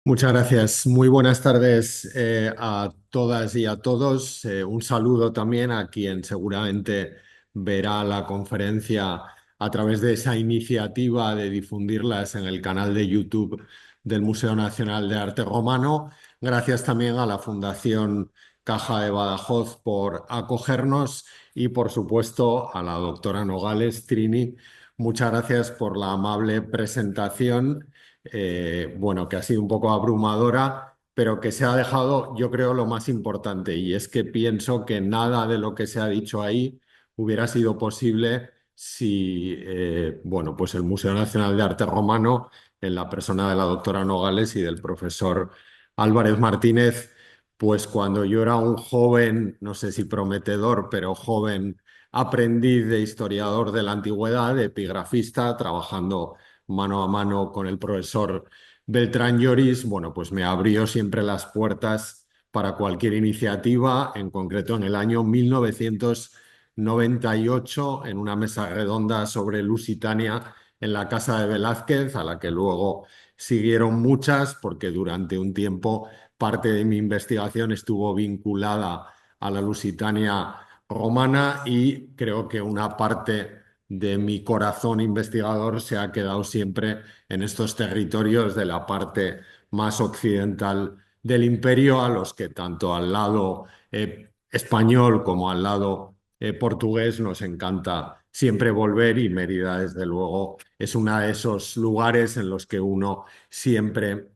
Muchas gracias. Muy buenas tardes a todas y a todos. Un saludo también a quien seguramente verá la conferencia a través de esa iniciativa de difundirlas en el canal de YouTube del Museo Nacional de Arte Romano. Gracias también a la Fundación Caja de Badajoz por acogernos y, por supuesto, a la doctora Nogales, Trini. Muchas gracias por la amable presentación, bueno, que ha sido un poco abrumadora, pero que se ha dejado, yo creo, lo más importante, y es que pienso que nada de lo que se ha dicho ahí hubiera sido posible si, bueno, pues el Museo Nacional de Arte Romano, en la persona de la doctora Nogales y del profesor Álvarez Martínez, pues cuando yo era un joven, no sé si prometedor, pero joven aprendiz de historiador de la antigüedad, de epigrafista, trabajando mano a mano con el profesor Beltrán Lloris, bueno, pues me abrió siempre las puertas para cualquier iniciativa, en concreto en el año 1998, en una mesa redonda sobre Lusitania en la Casa de Velázquez, a la que luego siguieron muchas, porque durante un tiempo parte de mi investigación estuvo vinculada a la Lusitania romana y creo que una parte de mi corazón investigador se ha quedado siempre en estos territorios de la parte más occidental del imperio, a los que tanto al lado español como al lado portugués nos encanta siempre volver, y Mérida, desde luego, es uno de esos lugares en los que uno siempre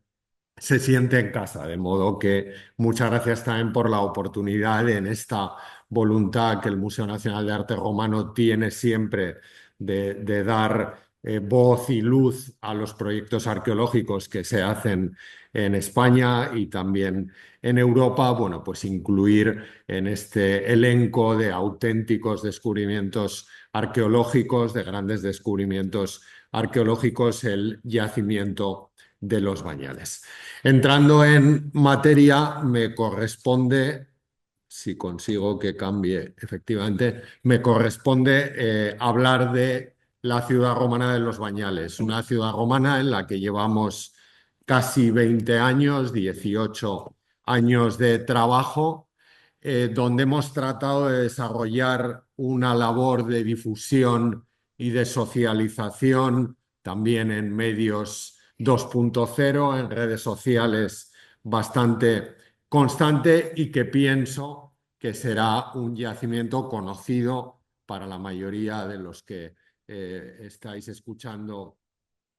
se siente en casa, de modo que muchas gracias también por la oportunidad en esta voluntad que el Museo Nacional de Arte Romano tiene siempre de dar voz y luz a los proyectos arqueológicos que se hacen en España y también en Europa. Bueno, pues incluir en este elenco de auténticos descubrimientos arqueológicos, de grandes descubrimientos arqueológicos, el yacimiento de los Bañales. Entrando en materia, me corresponde, si consigo que cambie efectivamente, me corresponde hablar de la ciudad romana de los Bañales, una ciudad romana en la que llevamos casi 20 años, 18 años de trabajo, donde hemos tratado de desarrollar una labor de difusión y de socialización, también en medios 2.0, en redes sociales, bastante constante, y que pienso que será un yacimiento conocido para la mayoría de los que estáis escuchando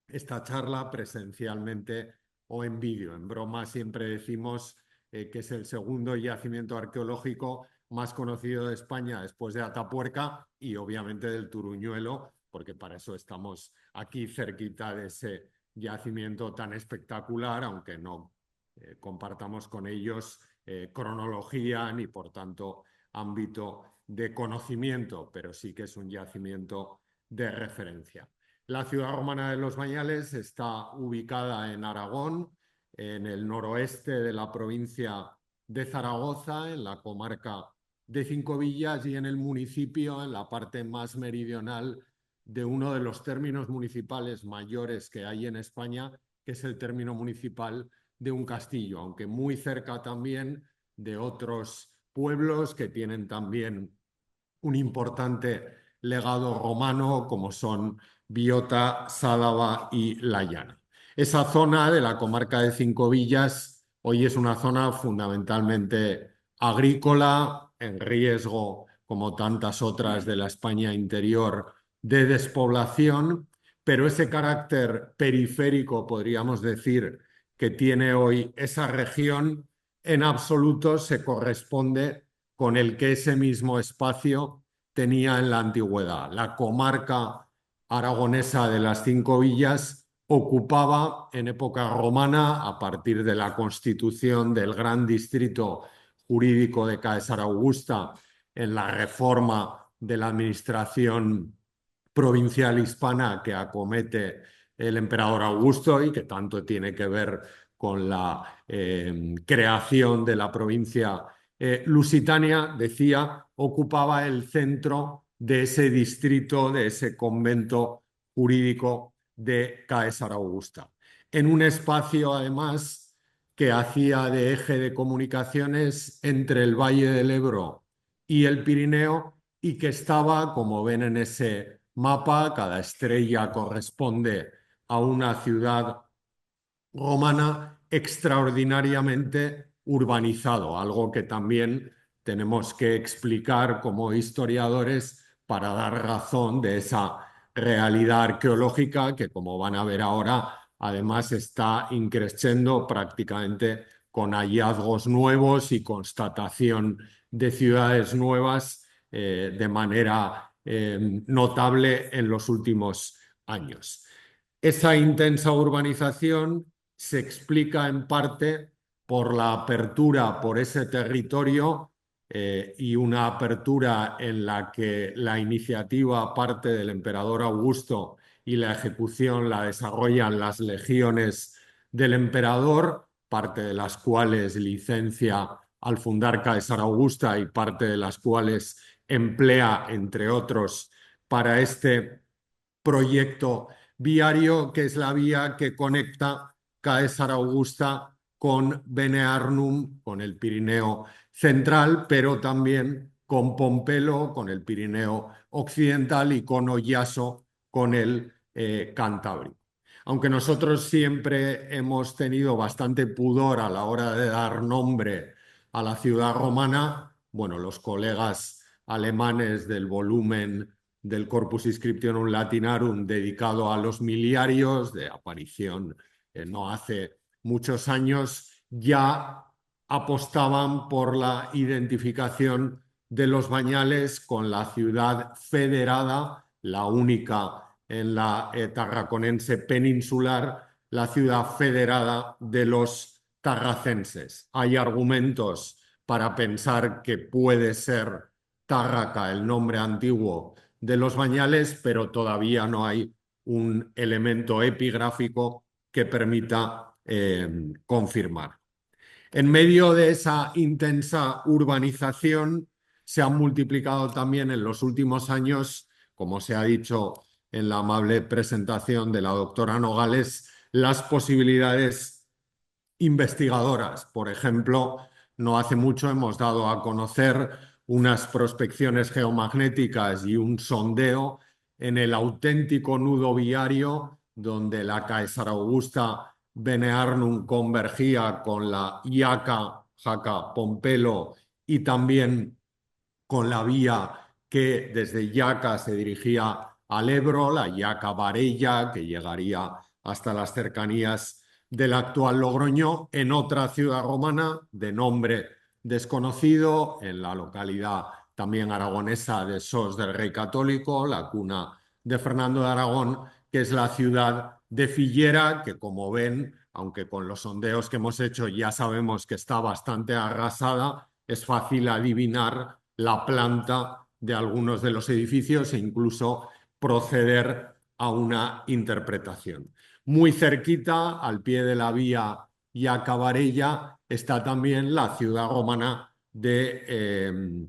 esta charla presencialmente o en vídeo. En broma siempre decimos que es el segundo yacimiento arqueológico más conocido de España después de Atapuerca y obviamente del Turuñuelo, porque para eso estamos aquí cerquita de ese yacimiento tan espectacular, aunque no compartamos con ellos cronología ni por tanto ámbito de conocimiento, pero sí que es un yacimiento de referencia. La ciudad romana de los Bañales está ubicada en Aragón, en el noroeste de la provincia de Zaragoza, en la comarca de Cinco Villas, y en el municipio, en la parte más meridional de uno de los términos municipales mayores que hay en España, que es el término municipal de un castillo, aunque muy cerca también de otros pueblos que tienen también un importante legado romano, como son Biota, Sálava y La Llana. Esa zona de la comarca de Cinco Villas hoy es una zona fundamentalmente agrícola, en riesgo, como tantas otras de la España interior, de despoblación, pero ese carácter periférico, podríamos decir, que tiene hoy esa región, en absoluto se corresponde con el que ese mismo espacio tenía en la antigüedad. La comarca aragonesa de las Cinco Villas ocupaba en época romana, a partir de la constitución del gran distrito jurídico de Caesar Augusta, en la reforma de la administración provincial hispana que acomete el emperador Augusto y que tanto tiene que ver con la creación de la provincia Lusitania, decía, ocupaba el centro de ese distrito, de ese convento jurídico de Caesar Augusta. En un espacio, además, que hacía de eje de comunicaciones entre el Valle del Ebro y el Pirineo y que estaba, como ven en ese mapa, cada estrella corresponde a una ciudad romana extraordinariamente urbanizado, algo que también tenemos que explicar como historiadores para dar razón de esa realidad arqueológica que, como van a ver ahora, además está increciendo prácticamente con hallazgos nuevos y constatación de ciudades nuevas de manera notable en los últimos años. Esa intensa urbanización se explica en parte por la apertura por ese territorio y una apertura en la que la iniciativa parte del emperador Augusto y la ejecución la desarrollan las legiones del emperador, parte de las cuales licencia al fundar Caesar Augusta y parte de las cuales emplea, entre otros, para este proyecto viario, que es la vía que conecta Caesar Augusta con Bene Arnum, con el Pirineo central, pero también con Pompelo, con el Pirineo occidental, y con Oyaso, con el Cantábrico. Aunque nosotros siempre hemos tenido bastante pudor a la hora de dar nombre a la ciudad romana, bueno, los colegas alemanes del volumen del Corpus Inscriptionum Latinarum dedicado a los miliarios, de aparición no hace muchos años, ya apostaban por la identificación de los Bañales con la ciudad federada, la única en la tarraconense peninsular, la ciudad federada de los tarracenses. Hay argumentos para pensar que puede ser Tárraca el nombre antiguo de los Bañales, pero todavía no hay un elemento epigráfico que permita confirmar. En medio de esa intensa urbanización se han multiplicado también en los últimos años, como se ha dicho en la amable presentación de la doctora Nogales, las posibilidades investigadoras. Por ejemplo, no hace mucho hemos dado a conocer unas prospecciones geomagnéticas y un sondeo en el auténtico nudo viario donde la Caesar Augusta Bene Arnum convergía con la Jaca Pompelo y también con la vía que desde Jaca se dirigía al Ebro, la Jaca Varella, que llegaría hasta las cercanías del actual Logroño, en otra ciudad romana de nombre desconocido, en la localidad también aragonesa de Sos del Rey Católico, la cuna de Fernando de Aragón, que es la ciudad de Fillera, que, como ven, aunque con los sondeos que hemos hecho ya sabemos que está bastante arrasada, es fácil adivinar la planta de algunos de los edificios e incluso proceder a una interpretación. Muy cerquita, al pie de la vía Jaca-Varella, está también la ciudad romana de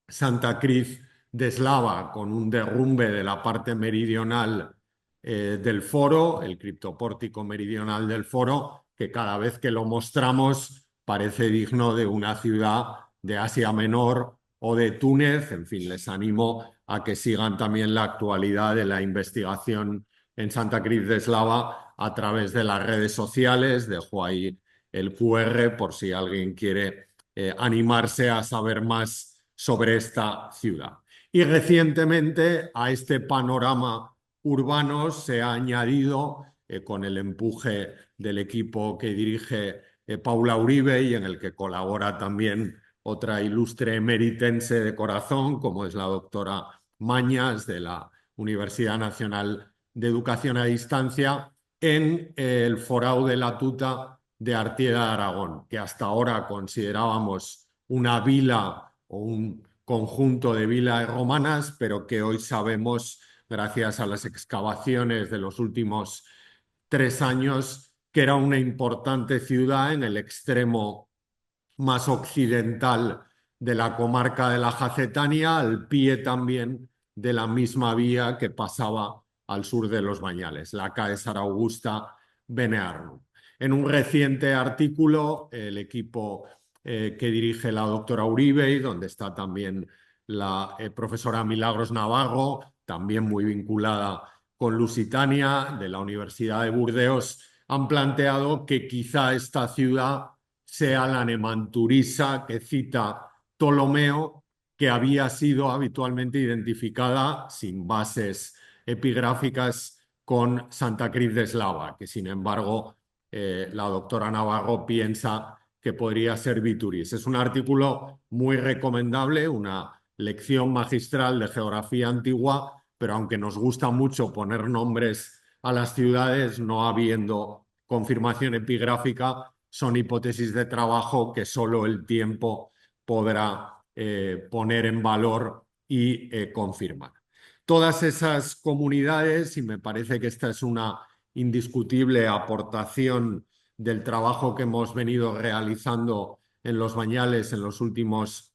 Santa Cruz de Eslava, con un derrumbe de la parte meridional del foro, el criptopórtico meridional del foro, que cada vez que lo mostramos parece digno de una ciudad de Asia Menor o de Túnez. En fin, les animo a que sigan también la actualidad de la investigación en Santa Cruz de Eslava a través de las redes sociales. Dejo ahí el QR por si alguien quiere animarse a saber más sobre esta ciudad. Y recientemente a este panorama urbano se ha añadido, con el empuje del equipo que dirige Paula Uribe y en el que colabora también otra ilustre emeritense de corazón, como es la doctora Mañas, de la Universidad Nacional de Educación a Distancia, en el Forao de la Tuta de Artieda de Aragón, que hasta ahora considerábamos una vila o un conjunto de vilas romanas, pero que hoy sabemos, gracias a las excavaciones de los últimos 3 años, que era una importante ciudad en el extremo más occidental de la comarca de la Jacetania, al pie también de la misma vía que pasaba al sur de los Bañales, la Caesar Augusta Bene Arnum. En un reciente artículo, el equipo que dirige la doctora Uribe y donde está también la profesora Milagros Navarro, también muy vinculada con Lusitania, de la Universidad de Burdeos, han planteado que quizá esta ciudad sea la Nemanturisa que cita Ptolomeo, que había sido habitualmente identificada sin bases epigráficas con Santa Cruz de Eslava, que sin embargo la doctora Navarro piensa que podría ser Vituris. Es un artículo muy recomendable, una lección magistral de geografía antigua, pero aunque nos gusta mucho poner nombres a las ciudades, no habiendo confirmación epigráfica, son hipótesis de trabajo que solo el tiempo podrá poner en valor y confirmar. Todas esas comunidades, y me parece que esta es una indiscutible aportación del trabajo que hemos venido realizando en Los Bañales en los últimos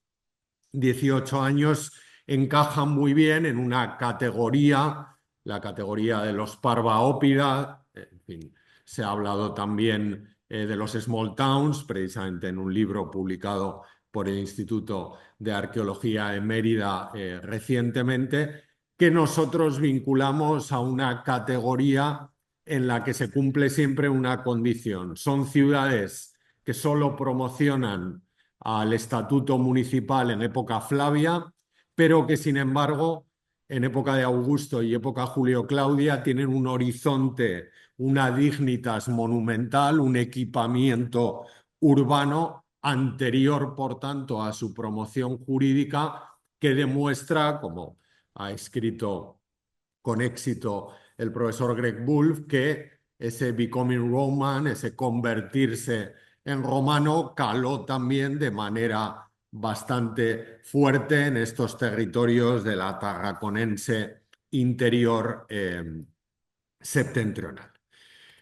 18 años, encajan muy bien en una categoría, la categoría de los Parvaópida. En fin, se ha hablado también de los small towns, precisamente en un libro publicado por el Instituto de Arqueología de Mérida recientemente, que nosotros vinculamos a una categoría en la que se cumple siempre una condición. Son ciudades que solo promocionan al estatuto municipal en época Flavia, pero que sin embargo en época de Augusto y época Julio Claudia tienen un horizonte, una dignitas monumental, un equipamiento urbano anterior, por tanto, a su promoción jurídica, que demuestra, como ha escrito con éxito el profesor Greg Wolf, que ese becoming Roman, ese convertirse en romano, caló también de manera bastante fuerte en estos territorios de la Tarraconense interior septentrional.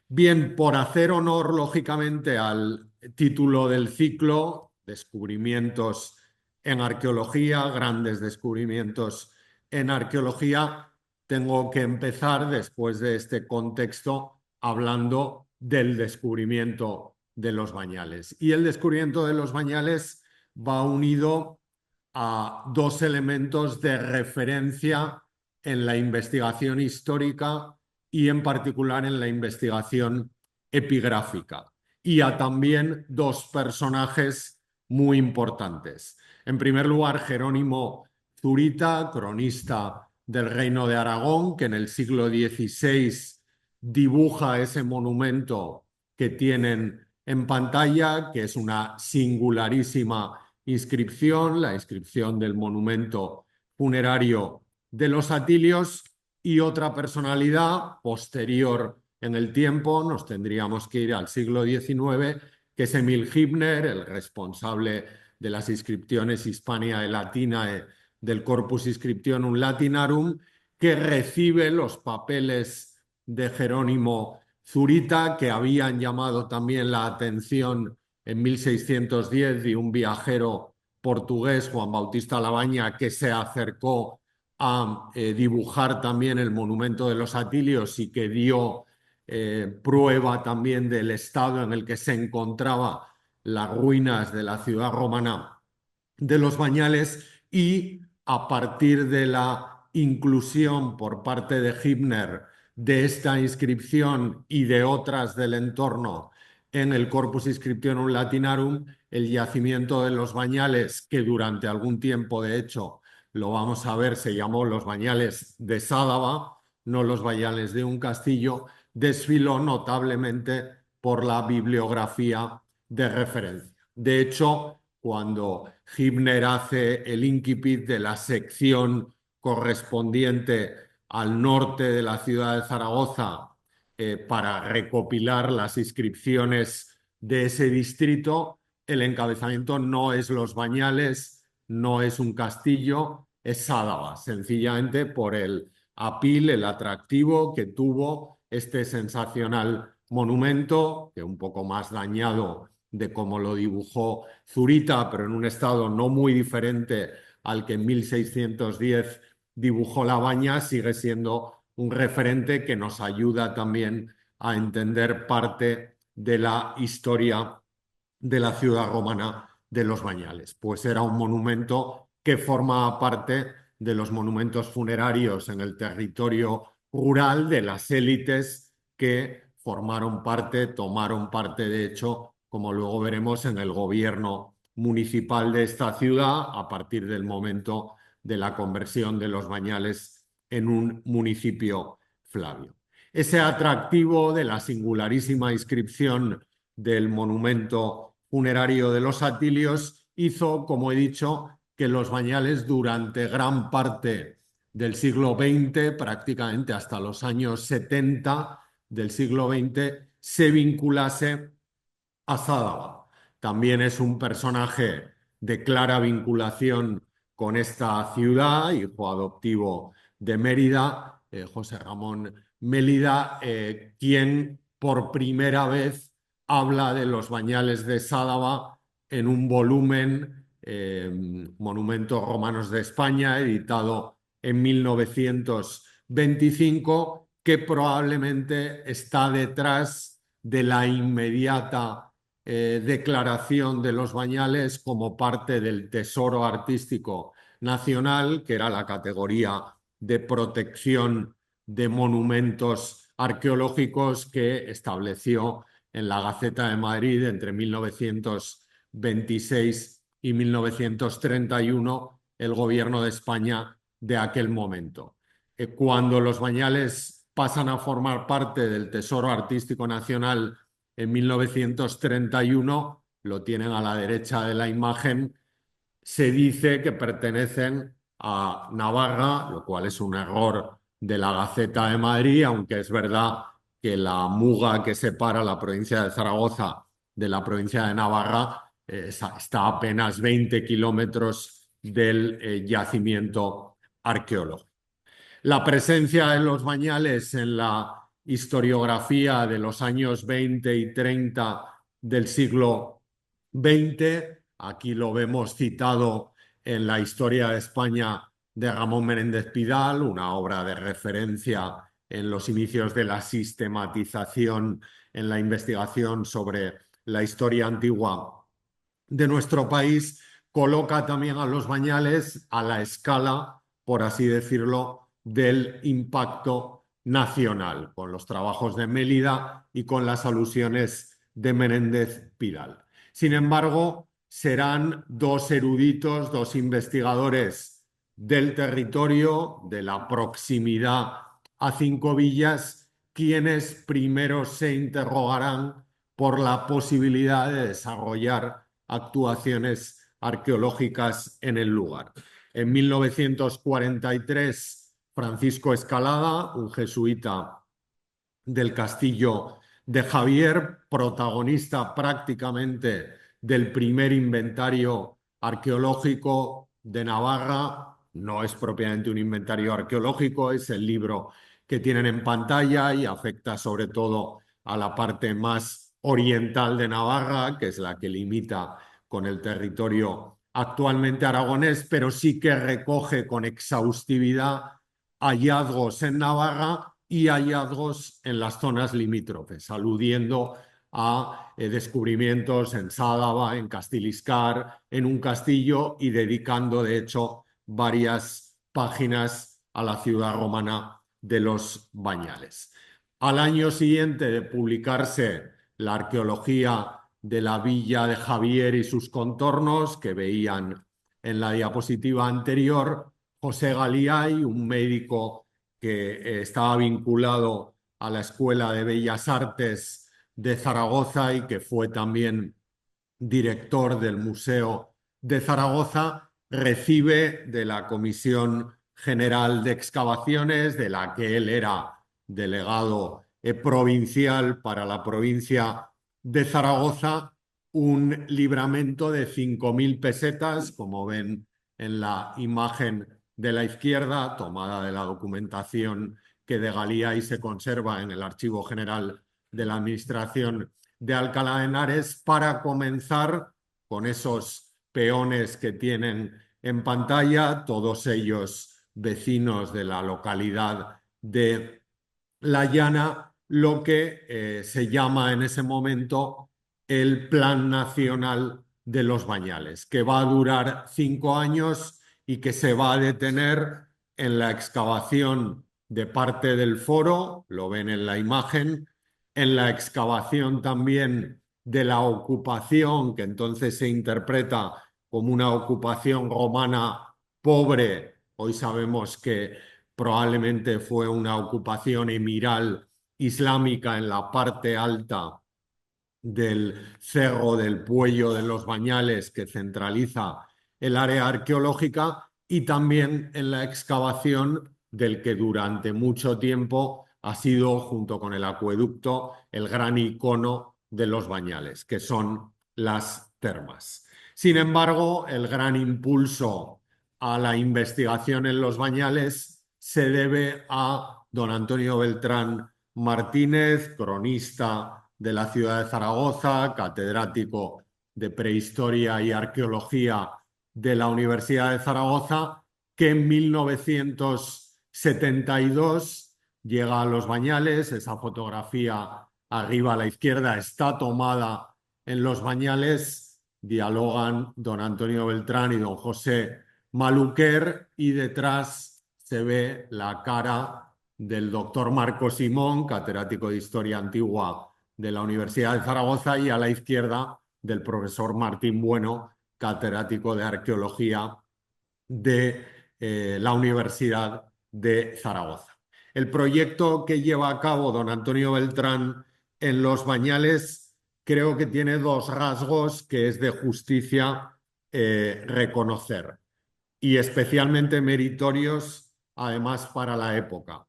Bien, por hacer honor, lógicamente, al título del ciclo, descubrimientos en arqueología, grandes descubrimientos en arqueología, tengo que empezar después de este contexto hablando del descubrimiento de los Bañales. Y el descubrimiento de los Bañales va unido a dos elementos de referencia en la investigación histórica y en particular en la investigación epigráfica, y a también dos personajes muy importantes. En primer lugar, Jerónimo Zurita, cronista del Reino de Aragón, que en el siglo XVI dibuja ese monumento que tienen en pantalla, que es una singularísima inscripción, la inscripción del monumento funerario de los Atilios. Y otra personalidad posterior en el tiempo, nos tendríamos que ir al siglo XIX, que es Emil Gibner, el responsable de las inscripciones Hispania y Latina del Corpus Inscriptionum Latinarum, que recibe los papeles de Jerónimo Zurita, que habían llamado también la atención en 1610 de un viajero portugués, Juan Bautista Labaña, que se acercó a dibujar también el monumento de los Atilios y que dio prueba también del estado en el que se encontraban las ruinas de la ciudad romana de los Bañales, y a partir de la inclusión por parte de Gibner de esta inscripción y de otras del entorno en el Corpus Inscriptionum Latinarum, el yacimiento de los Bañales, que durante algún tiempo, de hecho, lo vamos a ver, se llamó los Bañales de Sádava, no los Bañales de un castillo, desfiló notablemente por la bibliografía de referencia. De hecho, cuando Gibner hace el incipit de la sección correspondiente al norte de la ciudad de Zaragoza para recopilar las inscripciones de ese distrito, el encabezamiento no es Los Bañales, no es un castillo, es Sádava, sencillamente por el apil, el atractivo que tuvo este sensacional monumento, que un poco más dañado de cómo lo dibujó Zurita, pero en un estado no muy diferente al que en 1610 dibujó Labaña, sigue siendo un referente que nos ayuda también a entender parte de la historia de la ciudad romana de Los Bañales. Pues era un monumento que formaba parte de los monumentos funerarios en el territorio rural de las élites que formaron parte, tomaron parte, de hecho, como luego veremos, en el gobierno municipal de esta ciudad a partir del momento de la conversión de Los Bañales en un municipio flavio. Ese atractivo de la singularísima inscripción del monumento funerario de los Atilios hizo, como he dicho, que Los Bañales durante gran parte del siglo XX, prácticamente hasta los años 70 del siglo XX, se vinculase a Sádaba. También es un personaje de clara vinculación con esta ciudad, hijo adoptivo de Mérida, José Ramón Mélida, quien por primera vez habla de los Bañales de Sádaba en un volumen, Monumentos Romanos de España, editado en 1925, que probablemente está detrás de la inmediata declaración de Los Bañales como parte del Tesoro Artístico Nacional, que era la categoría de protección de monumentos arqueológicos que estableció en la Gaceta de Madrid entre 1926 y 1931 el gobierno de España de aquel momento. Cuando Los Bañales pasan a formar parte del Tesoro Artístico Nacional en 1931, lo tienen a la derecha de la imagen, se dice que pertenecen a Navarra, lo cual es un error de la Gaceta de Madrid, aunque es verdad que la muga que separa la provincia de Zaragoza de la provincia de Navarra está a apenas 20 kilómetros del yacimiento arqueológico. La presencia de Los Bañales en la historiografía de los años 20 y 30 del siglo XX, aquí lo vemos citado en la Historia de España de Ramón Menéndez Pidal, una obra de referencia en los inicios de la sistematización en la investigación sobre la historia antigua de nuestro país, coloca también a Los Bañales a la escala, por así decirlo, del impacto nacional, con los trabajos de Mélida y con las alusiones de Menéndez Pidal. Sin embargo, serán dos eruditos, dos investigadores del territorio, de la proximidad a Cinco Villas, quienes primero se interrogarán por la posibilidad de desarrollar actuaciones arqueológicas en el lugar. En 1943, Francisco Escalada, un jesuita del castillo de Javier, protagonista prácticamente del primer inventario arqueológico de Navarra. No es propiamente un inventario arqueológico, es el libro que tienen en pantalla y afecta sobre todo a la parte más oriental de Navarra, que es la que limita con el territorio actualmente aragonés, pero sí que recoge con exhaustividad hallazgos en Navarra y hallazgos en las zonas limítrofes, aludiendo a descubrimientos en Sádaba, en Castiliscar, en un castillo y dedicando, de hecho, varias páginas a la ciudad romana de Los Bañales. Al año siguiente de publicarse la arqueología de la villa de Javier y sus contornos, que veían en la diapositiva anterior, José Galiay, un médico que estaba vinculado a la Escuela de Bellas Artes de Zaragoza y que fue también director del Museo de Zaragoza, recibe de la Comisión General de Excavaciones, de la que él era delegado provincial para la provincia de Zaragoza, un libramento de 5.000 pesetas, como ven en la imagen de la izquierda, tomada de la documentación que de Galiay se conserva en el Archivo General de la Administración de Alcalá de Henares, para comenzar con esos peones que tienen en pantalla, todos ellos vecinos de la localidad de La Llana, lo que se llama en ese momento el Plan Nacional de los Bañales, que va a durar 5 años y que se va a detener en la excavación de parte del foro, lo ven en la imagen, en la excavación también de la ocupación, que entonces se interpreta como una ocupación romana pobre. Hoy sabemos que probablemente fue una ocupación emiral islámica en la parte alta del Cerro del Puello de los Bañales, que centraliza el área arqueológica, y también en la excavación del que durante mucho tiempo ha sido, junto con el acueducto, el gran icono de los Bañales, que son las termas. Sin embargo, el gran impulso a la investigación en los Bañales se debe a don Antonio Beltrán Martínez, cronista de la ciudad de Zaragoza, catedrático de Prehistoria y Arqueología de la Universidad de Zaragoza, que en 1972 llega a Los Bañales. Esa fotografía arriba a la izquierda está tomada en Los Bañales. Dialogan don Antonio Beltrán y don José Maluquer, y detrás se ve la cara del doctor Marco Simón, catedrático de Historia Antigua de la Universidad de Zaragoza, y a la izquierda del profesor Martín Bueno, catedrático de Arqueología de la Universidad de Zaragoza. El proyecto que lleva a cabo don Antonio Beltrán en Los Bañales creo que tiene dos rasgos que es de justicia reconocer, y especialmente meritorios además para la época.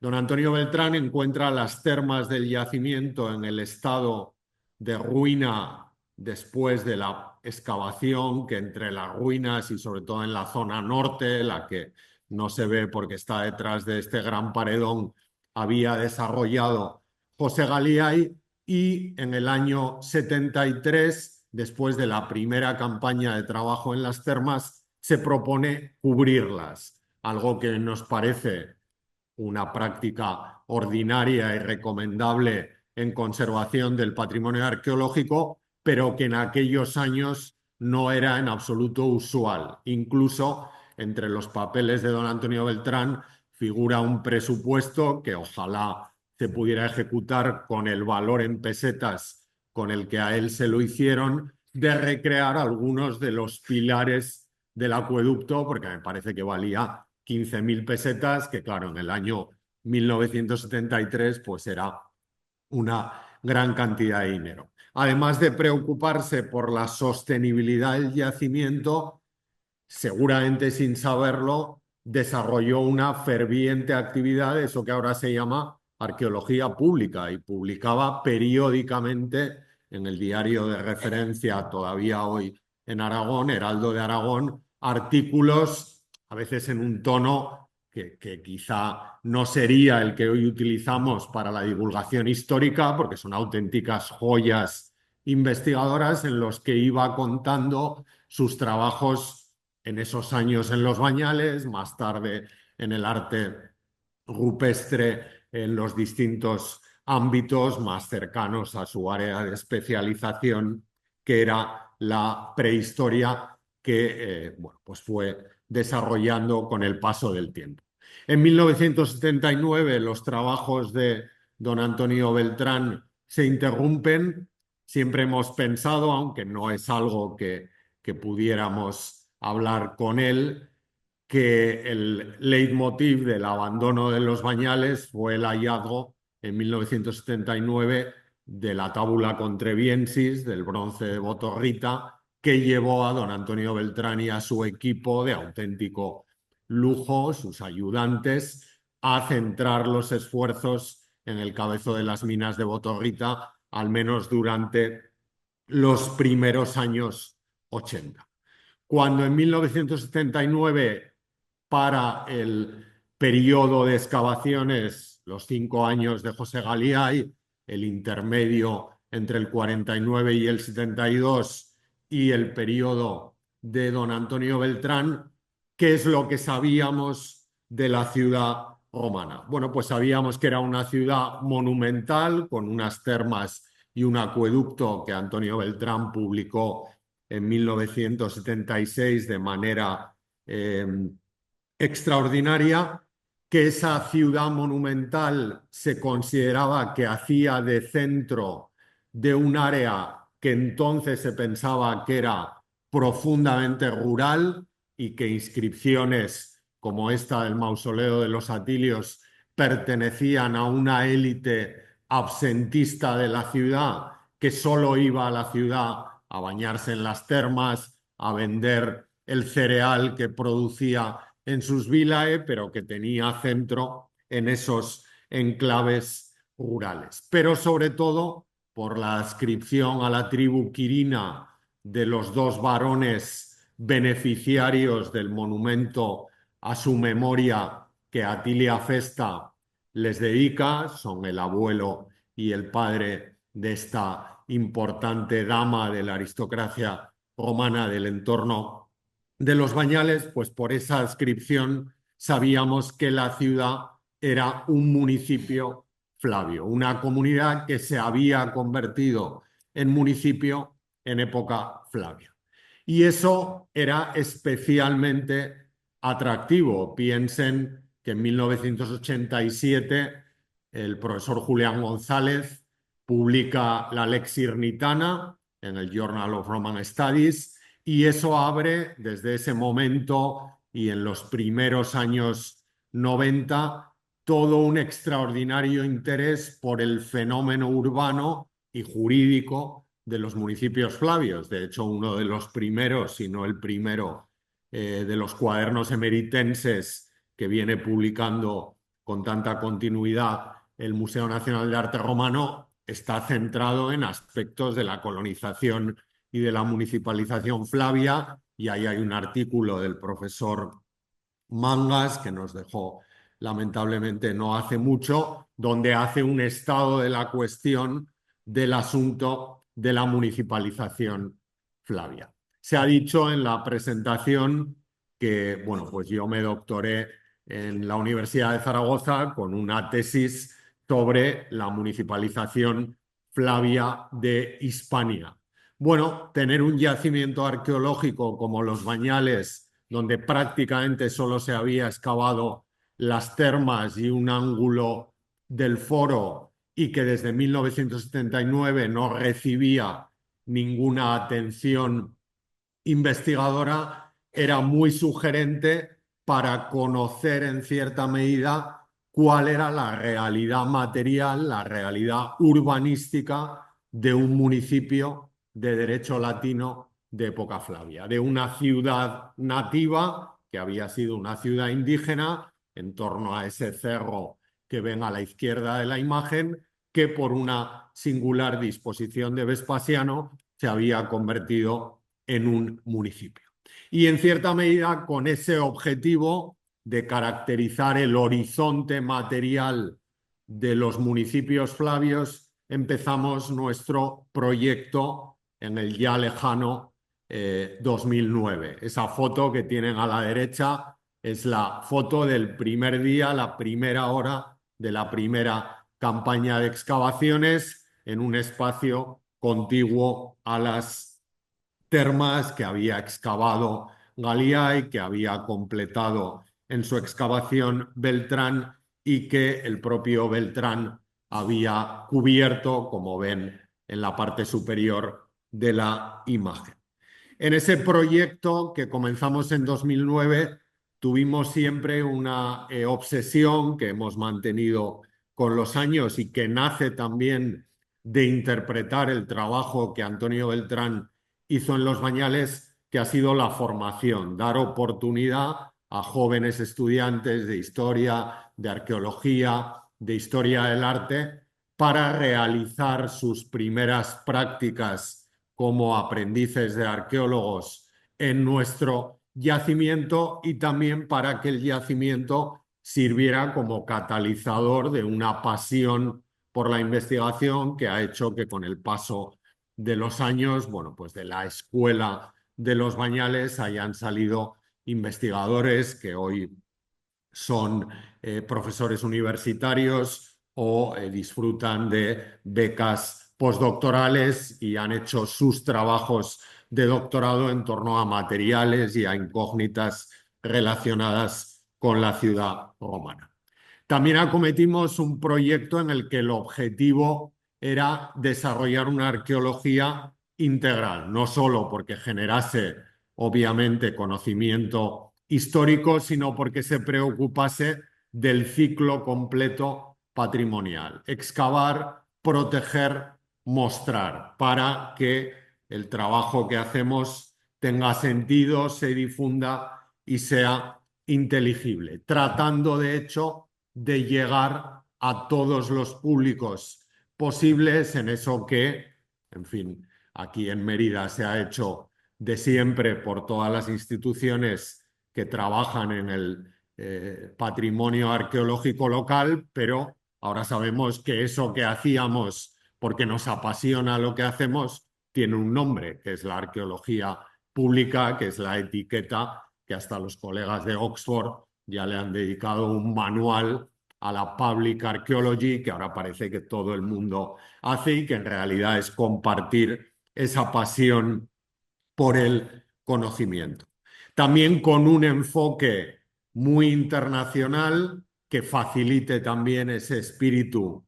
Don Antonio Beltrán encuentra las termas del yacimiento en el estado de ruina después de la excavación, que entre las ruinas y sobre todo en la zona norte, la que no se ve porque está detrás de este gran paredón, había desarrollado José Galiay, y en el año 73, después de la primera campaña de trabajo en las termas, se propone cubrirlas, algo que nos parece una práctica ordinaria y recomendable en conservación del patrimonio arqueológico, pero que en aquellos años no era en absoluto usual. Incluso entre los papeles de don Antonio Beltrán figura un presupuesto que ojalá se pudiera ejecutar con el valor en pesetas con el que a él se lo hicieron, de recrear algunos de los pilares del acueducto, porque me parece que valía 15.000 pesetas, que claro, en el año 1973 pues era una gran cantidad de dinero. Además de preocuparse por la sostenibilidad del yacimiento, seguramente sin saberlo, desarrolló una ferviente actividad de eso que ahora se llama arqueología pública, y publicaba periódicamente en el diario de referencia todavía hoy en Aragón, Heraldo de Aragón, artículos a veces en un tono que quizá no sería el que hoy utilizamos para la divulgación histórica, porque son auténticas joyas investigadoras en los que iba contando sus trabajos en esos años en Los Bañales, más tarde en el arte rupestre en los distintos ámbitos más cercanos a su área de especialización, que era la prehistoria, que bueno, pues fue desarrollando con el paso del tiempo. En 1979 los trabajos de don Antonio Beltrán se interrumpen. Siempre hemos pensado, aunque no es algo que pudiéramos hablar con él, que el leitmotiv del abandono de Los Bañales fue el hallazgo en 1979 de la tabula Contreviensis, del bronce de Botorrita, que llevó a don Antonio Beltrán y a su equipo de auténtico lujo, sus ayudantes, a centrar los esfuerzos en el cabezo de las minas de Botorrita, al menos durante los primeros años 80. Cuando en 1979, para el periodo de excavaciones, los 5 años de José Galiay, el intermedio entre el 49 y el 72, y el periodo de don Antonio Beltrán, ¿qué es lo que sabíamos de la ciudad romana. Bueno, pues sabíamos que era una ciudad monumental con unas termas y un acueducto que Antonio Beltrán publicó en 1976 de manera eh, extraordinaria, que esa ciudad monumental se consideraba que hacía de centro de un área que entonces se pensaba que era profundamente rural y que inscripciones como esta del mausoleo de los Atilios pertenecían a una élite absentista de la ciudad que solo iba a la ciudad a bañarse en las termas, a vender el cereal que producía en sus vilae, pero que tenía centro en esos enclaves rurales. Pero sobre todo por la adscripción a la tribu quirina de los dos varones beneficiarios del monumento a su memoria que Atilia Festa les dedica, son el abuelo y el padre de esta importante dama de la aristocracia romana del entorno de los Bañales, pues por esa adscripción sabíamos que la ciudad era un municipio flavio, una comunidad que se había convertido en municipio en época flavia. Y eso era especialmente atractivo. Piensen que en 1987 el profesor Julián González publica la Lex Irnitana en el Journal of Roman Studies y eso abre desde ese momento y en los primeros años 90 todo un extraordinario interés por el fenómeno urbano y jurídico de los municipios flavios. De hecho, uno de los primeros, si no el primero, de los cuadernos emeritenses que viene publicando con tanta continuidad el Museo Nacional de Arte Romano está centrado en aspectos de la colonización y de la municipalización flavia, y ahí hay un artículo del profesor Mangas que nos dejó lamentablemente no hace mucho, donde hace un estado de la cuestión del asunto de la municipalización flavia. Se ha dicho en la presentación que, bueno, pues yo me doctoré en la Universidad de Zaragoza con una tesis sobre la municipalización flavia de Hispania. Bueno, tener un yacimiento arqueológico como los Bañales, donde prácticamente solo se había excavado las termas y un ángulo del foro y que desde 1979 no recibía ninguna atención investigadora, era muy sugerente para conocer en cierta medida cuál era la realidad material, la realidad urbanística de un municipio de derecho latino de época flavia, de una ciudad nativa que había sido una ciudad indígena en torno a ese cerro que ven a la izquierda de la imagen, que por una singular disposición de Vespasiano se había convertido en un municipio. Y en cierta medida con ese objetivo de caracterizar el horizonte material de los municipios flavios, empezamos nuestro proyecto en el ya lejano 2009. Esa foto que tienen a la derecha es la foto del primer día, la primera hora de la primera campaña de excavaciones en un espacio contiguo a las termas que había excavado Galiay, que había completado en su excavación Beltrán y que el propio Beltrán había cubierto, como ven en la parte superior de la imagen. En ese proyecto que comenzamos en 2009 tuvimos siempre una obsesión que hemos mantenido con los años y que nace también de interpretar el trabajo que Antonio Beltrán hizo en Los Bañales, que ha sido la formación, dar oportunidad a jóvenes estudiantes de historia, de arqueología, de historia del arte, para realizar sus primeras prácticas como aprendices de arqueólogos en nuestro yacimiento y también para que el yacimiento sirviera como catalizador de una pasión por la investigación que ha hecho que con el paso de los años, bueno, pues de la escuela de Los Bañales hayan salido investigadores que hoy son profesores universitarios o disfrutan de becas postdoctorales y han hecho sus trabajos de doctorado en torno a materiales y a incógnitas relacionadas con la ciudad romana. También acometimos un proyecto en el que el objetivo era desarrollar una arqueología integral, no solo porque generase, obviamente, conocimiento histórico, sino porque se preocupase del ciclo completo patrimonial. Excavar, proteger, mostrar, para que el trabajo que hacemos tenga sentido, se difunda y sea inteligible, tratando de hecho de llegar a todos los públicos posibles en eso que, en fin, aquí en Mérida se ha hecho de siempre por todas las instituciones que trabajan en el patrimonio arqueológico local, pero ahora sabemos que eso que hacíamos porque nos apasiona lo que hacemos tiene un nombre, que es la arqueología pública, que es la etiqueta que hasta los colegas de Oxford ya le han dedicado un manual a la Public Archaeology, que ahora parece que todo el mundo hace y que en realidad es compartir esa pasión por el conocimiento. También con un enfoque muy internacional que facilite también ese espíritu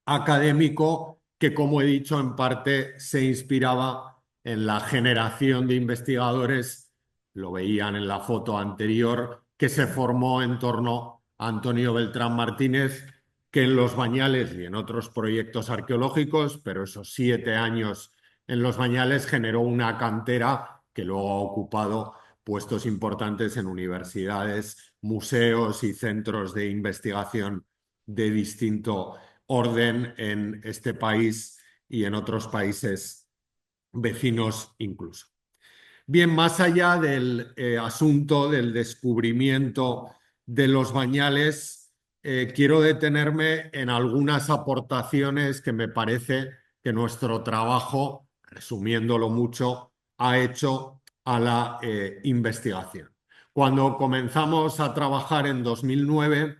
académico que, como he dicho, en parte se inspiraba en la generación de investigadores, lo veían en la foto anterior, que se formó en torno a Antonio Beltrán Martínez, que en Los Bañales y en otros proyectos arqueológicos, pero esos 7 años en Los Bañales generó una cantera que luego ha ocupado puestos importantes en universidades, museos y centros de investigación de distinto orden en este país y en otros países vecinos incluso. Bien, más allá del asunto del descubrimiento de Los Bañales, quiero detenerme en algunas aportaciones que me parece que nuestro trabajo, resumiéndolo mucho, ha hecho a la investigación. Cuando comenzamos a trabajar en 2009,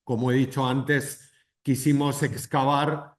como he dicho antes, quisimos excavar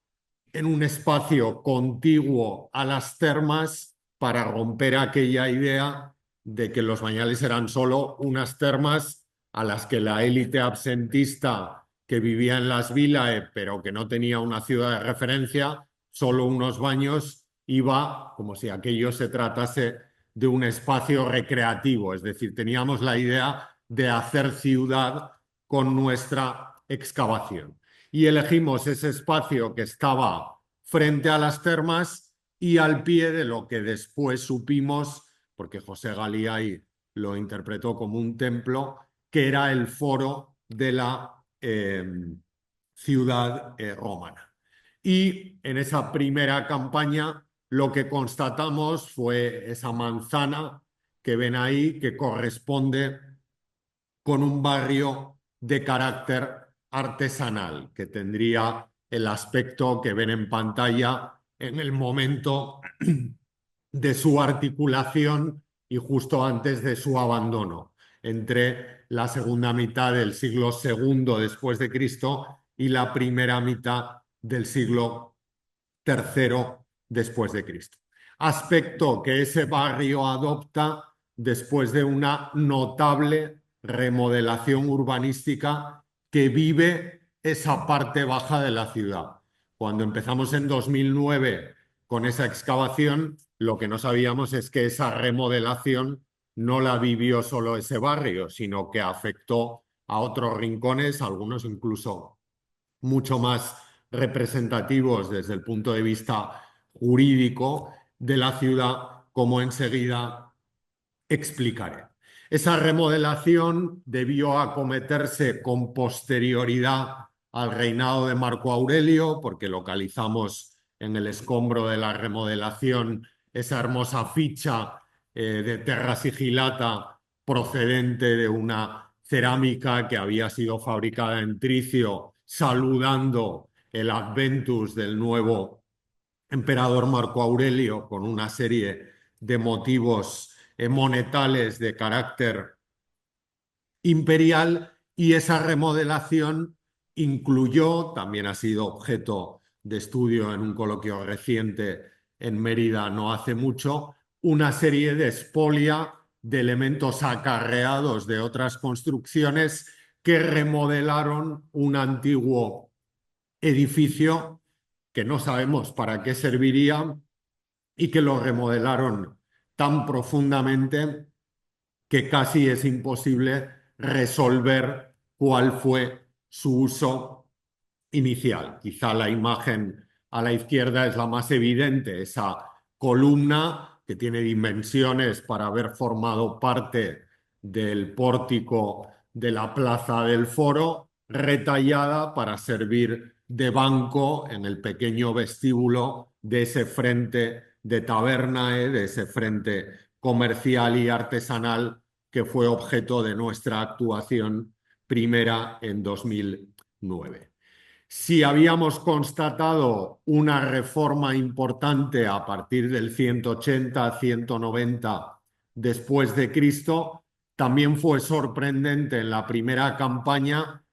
en un espacio contiguo a las termas para romper aquella idea de que Los Bañales eran solo unas termas a las que la élite absentista que vivía en las vilae, pero que no tenía una ciudad de referencia, solo unos baños, iba como si aquello se tratase de un espacio recreativo. Es decir, teníamos la idea de hacer ciudad con nuestra excavación. Y elegimos ese espacio que estaba frente a las termas y al pie de lo que después supimos, porque José Galiay lo interpretó como un templo, que era el foro de la ciudad romana. Y en esa primera campaña lo que constatamos fue esa manzana que ven ahí, que corresponde con un barrio de carácter artesanal, que tendría el aspecto que ven en pantalla en el momento de su articulación y justo antes de su abandono, entre la segunda mitad del siglo II después de Cristo y la primera mitad del siglo III después de Cristo. Aspecto que ese barrio adopta después de una notable remodelación urbanística que vive esa parte baja de la ciudad. Cuando empezamos en 2009 con esa excavación, lo que no sabíamos es que esa remodelación no la vivió solo ese barrio, sino que afectó a otros rincones, algunos incluso mucho más representativos desde el punto de vista jurídico de la ciudad, como enseguida explicaré. Esa remodelación debió acometerse con posterioridad al reinado de Marco Aurelio, porque localizamos en el escombro de la remodelación esa hermosa ficha de terra sigillata procedente de una cerámica que había sido fabricada en Tricio, saludando el adventus del nuevo emperador Marco Aurelio con una serie de motivos monetales de carácter imperial, y esa remodelación incluyó, también ha sido objeto de estudio en un coloquio reciente en Mérida no hace mucho, una serie de expolia de elementos acarreados de otras construcciones que remodelaron un antiguo edificio que no sabemos para qué serviría y que lo remodelaron tan profundamente que casi es imposible resolver cuál fue su uso inicial. Quizá la imagen a la izquierda es la más evidente, esa columna que tiene dimensiones para haber formado parte del pórtico de la plaza del Foro, retallada para servir de banco en el pequeño vestíbulo de ese frente de Tabernae, de ese frente comercial y artesanal que fue objeto de nuestra actuación primera en 2009. Si habíamos constatado una reforma importante a partir del 180-190 después de Cristo, también fue sorprendente en la primera campaña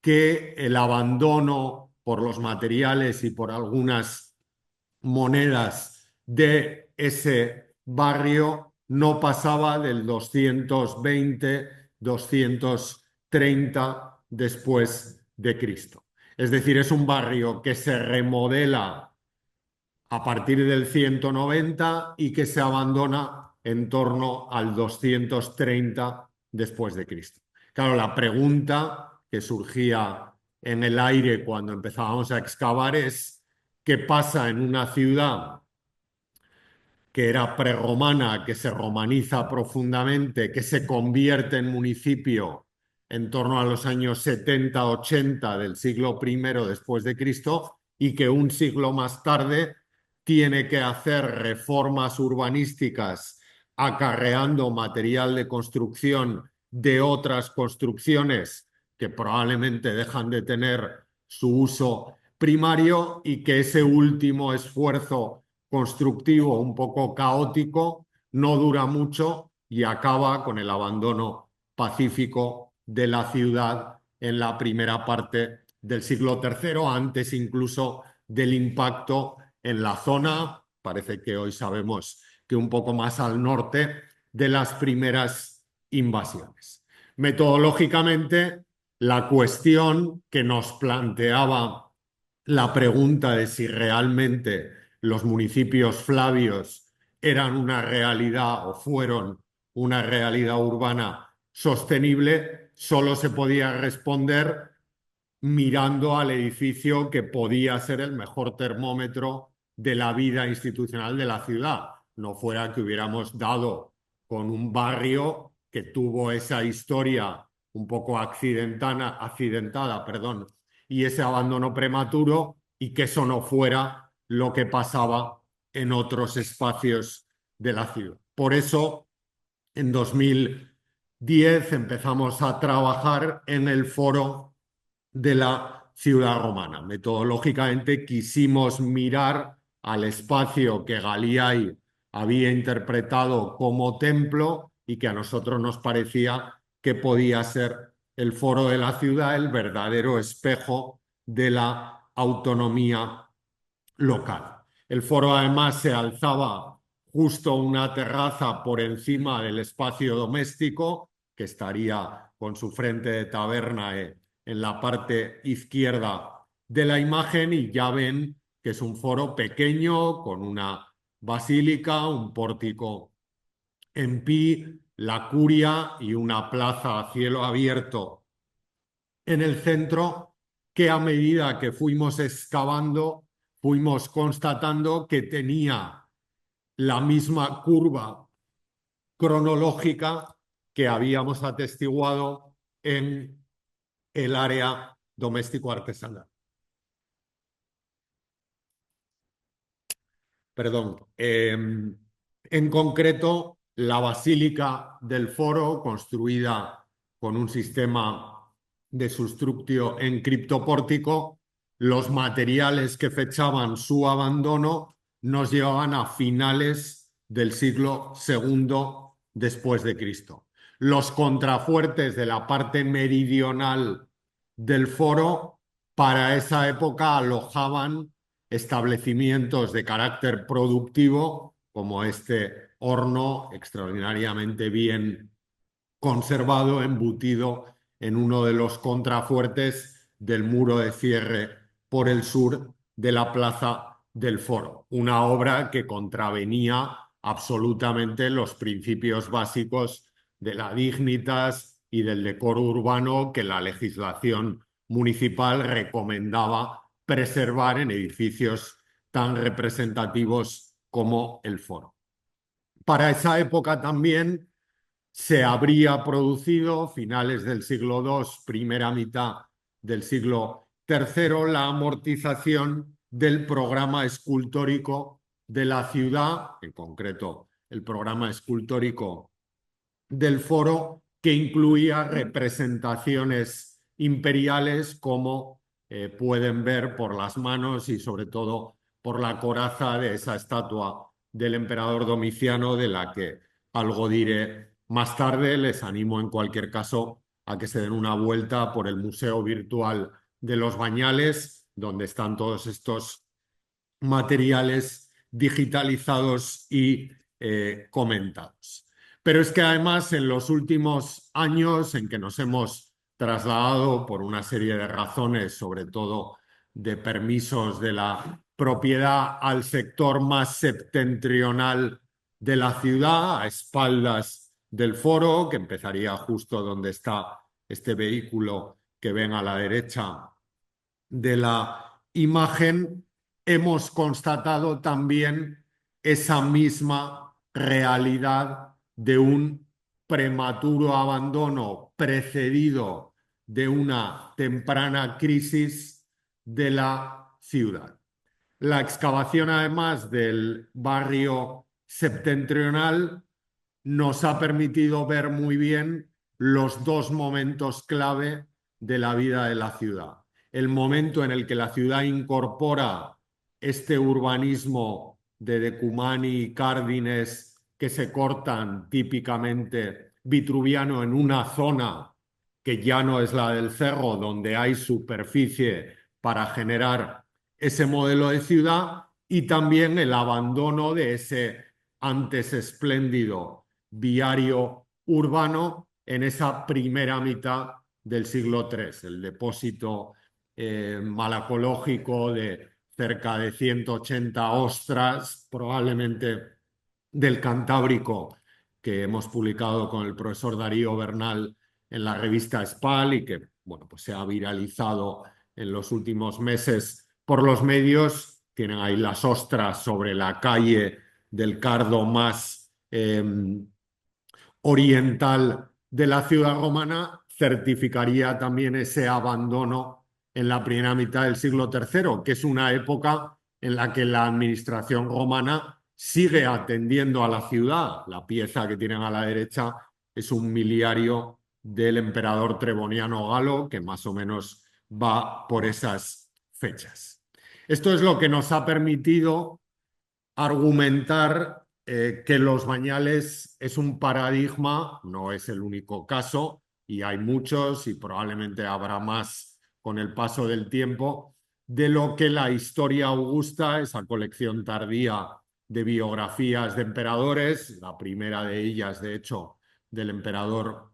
que el abandono por los materiales y por algunas monedas de ese barrio no pasaba del 220-230 después de Cristo. Es decir, es un barrio que se remodela a partir del 190 y que se abandona en torno al 230 después de Cristo. Claro, la pregunta que surgía en el aire cuando empezábamos a excavar es ¿qué pasa en una ciudad que era prerromana, que se romaniza profundamente, que se convierte en municipio en torno a los años 70-80 del siglo I después de Cristo y que un siglo más tarde tiene que hacer reformas urbanísticas acarreando material de construcción de otras construcciones que probablemente dejan de tener su uso primario y que ese último esfuerzo constructivo un poco caótico no dura mucho y acaba con el abandono pacífico de la ciudad en la primera parte del siglo III, antes incluso del impacto en la zona, parece que hoy sabemos que un poco más al norte, de las primeras invasiones. Metodológicamente, la cuestión que nos planteaba la pregunta de si realmente los municipios flavios eran una realidad o fueron una realidad urbana sostenible, solo se podía responder mirando al edificio que podía ser el mejor termómetro de la vida institucional de la ciudad. No fuera que hubiéramos dado con un barrio que tuvo esa historia un poco accidentada, perdón, y ese abandono prematuro y que eso no fuera lo que pasaba en otros espacios de la ciudad. Por eso, en 2010 empezamos a trabajar en el foro de la ciudad romana. Metodológicamente quisimos mirar al espacio que Galiay había interpretado como templo y que a nosotros nos parecía que podía ser el foro de la ciudad, el verdadero espejo de la autonomía local. El foro además se alzaba justo una terraza por encima del espacio doméstico, que estaría con su frente de taberna en la parte izquierda de la imagen, y ya ven que es un foro pequeño con una basílica, un pórtico en pi, la curia y una plaza a cielo abierto en el centro, que a medida que fuimos excavando, fuimos constatando que tenía la misma curva cronológica que habíamos atestiguado en el área doméstico-artesanal. Perdón. En concreto, la Basílica del Foro, construida con un sistema de substructio en criptopórtico, los materiales que fechaban su abandono nos llevaban a finales del siglo II después de Cristo. Los contrafuertes de la parte meridional del foro para esa época alojaban establecimientos de carácter productivo, como este horno extraordinariamente bien conservado, embutido en uno de los contrafuertes del muro de cierre por el sur de la plaza del Foro. Una obra que contravenía absolutamente los principios básicos de la dignitas y del decoro urbano que la legislación municipal recomendaba preservar en edificios tan representativos como el Foro. Para esa época también se habría producido, finales del siglo II, primera mitad del siglo III, la amortización del programa escultórico de la ciudad, en concreto el programa escultórico del Foro, que incluía representaciones imperiales como pueden ver por las manos y sobre todo por la coraza de esa estatua del emperador Domiciano, de la que algo diré más tarde. Les animo en cualquier caso a que se den una vuelta por el Museo Virtual de los Bañales, donde están todos estos materiales digitalizados y comentados. Pero es que además en los últimos años en que nos hemos trasladado por una serie de razones, sobre todo de permisos de la propiedad, al sector más septentrional de la ciudad, a espaldas del foro, que empezaría justo donde está este vehículo que ven a la derecha de la imagen, hemos constatado también esa misma realidad de un prematuro abandono precedido de una temprana crisis de la ciudad. La excavación, además del barrio septentrional, nos ha permitido ver muy bien los dos momentos clave de la vida de la ciudad. El momento en el que la ciudad incorpora este urbanismo de Decumani y Cardines que se cortan típicamente vitruviano en una zona que ya no es la del cerro, donde hay superficie para generar ese modelo de ciudad, y también el abandono de ese antes espléndido viario urbano en esa primera mitad del siglo III, el depósito malacológico de cerca de 180 ostras, probablemente del Cantábrico, que hemos publicado con el profesor Darío Bernal en la revista Spal y que bueno, pues se ha viralizado en los últimos meses por los medios. Tienen ahí las ostras sobre la calle del Cardo más oriental de la ciudad romana, certificaría también ese abandono en la primera mitad del siglo III, que es una época en la que la administración romana sigue atendiendo a la ciudad. La pieza que tienen a la derecha es un miliario del emperador Trevoniano Galo, que más o menos va por esas fechas. Esto es lo que nos ha permitido argumentar que Los Bañales es un paradigma, no es el único caso, y hay muchos y probablemente habrá más con el paso del tiempo, de lo que la historia augusta, esa colección tardía de biografías de emperadores, la primera de ellas, de hecho, del emperador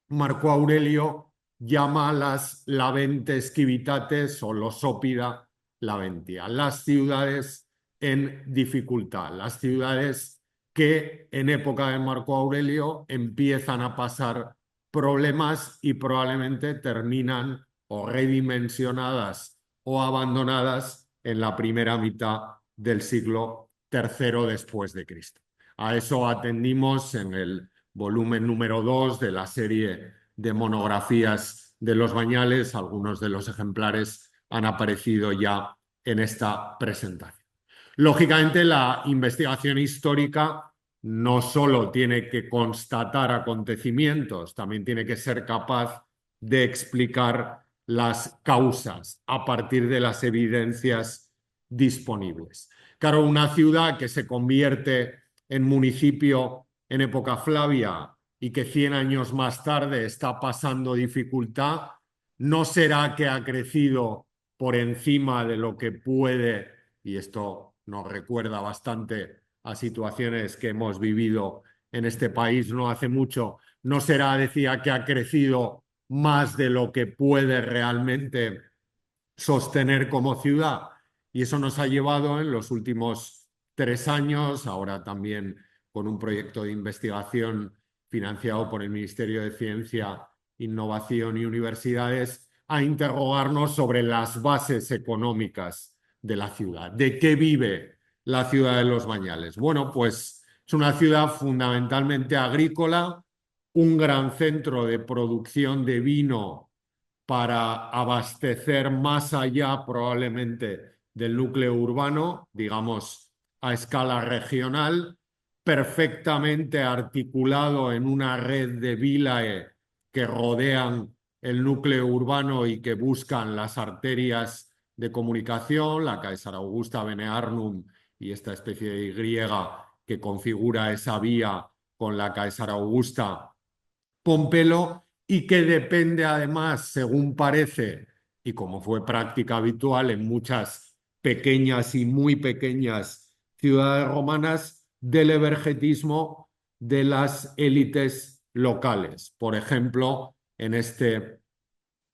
Marco Aurelio, llama las labentes civitates o los oppida labentia, las ciudades en dificultad, las ciudades que en época de Marco Aurelio empiezan a pasar problemas y probablemente terminan o redimensionadas o abandonadas en la primera mitad del siglo III después de Cristo. A eso atendimos en el volumen número 2 de la serie de monografías de Los Bañales. Algunos de los ejemplares han aparecido ya en esta presentación. Lógicamente, la investigación histórica no solo tiene que constatar acontecimientos, también tiene que ser capaz de explicar las causas a partir de las evidencias disponibles. Claro, una ciudad que se convierte en municipio en época Flavia y que 100 años más tarde está pasando dificultad, ¿no será que ha crecido por encima de lo que puede? Y esto nos recuerda bastante a situaciones que hemos vivido en este país no hace mucho. ¿No será, decía, que ha crecido más de lo que puede realmente sostener como ciudad? Y eso nos ha llevado en los últimos 3 años, ahora también con un proyecto de investigación financiado por el Ministerio de Ciencia, Innovación y Universidades, a interrogarnos sobre las bases económicas de la ciudad. ¿De qué vive la ciudad de Los Bañales? Bueno, pues es una ciudad fundamentalmente agrícola, un gran centro de producción de vino para abastecer más allá probablemente del núcleo urbano, digamos a escala regional, perfectamente articulado en una red de vilae que rodean el núcleo urbano y que buscan las arterias de comunicación, la Caesar Augusta Bene Arnum y esta especie de Y que configura esa vía con la Caesar Augusta Pompelo, y que depende además, según parece, y como fue práctica habitual en muchas pequeñas y muy pequeñas ciudades romanas, del evergetismo de las élites locales. Por ejemplo, en este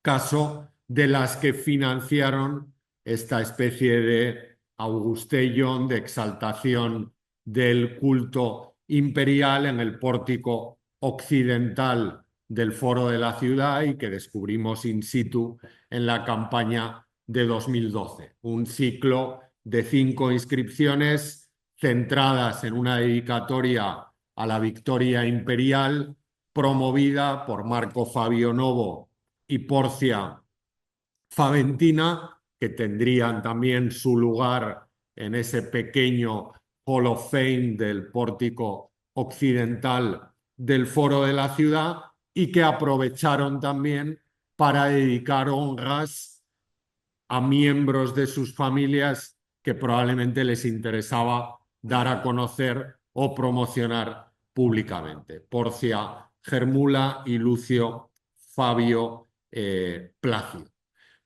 caso, de las que financiaron esta especie de augustellón, de exaltación del culto imperial en el pórtico occidental del Foro de la Ciudad y que descubrimos in situ en la campaña de 2012. Un ciclo de 5 inscripciones centradas en una dedicatoria a la victoria imperial promovida por Marco Fabio Novo y Porcia Faventina, que tendrían también su lugar en ese pequeño Hall of Fame del pórtico occidental del Foro de la Ciudad y que aprovecharon también para dedicar honras a miembros de sus familias que probablemente les interesaba dar a conocer o promocionar públicamente. Porcia Germula y Lucio Fabio Plácido.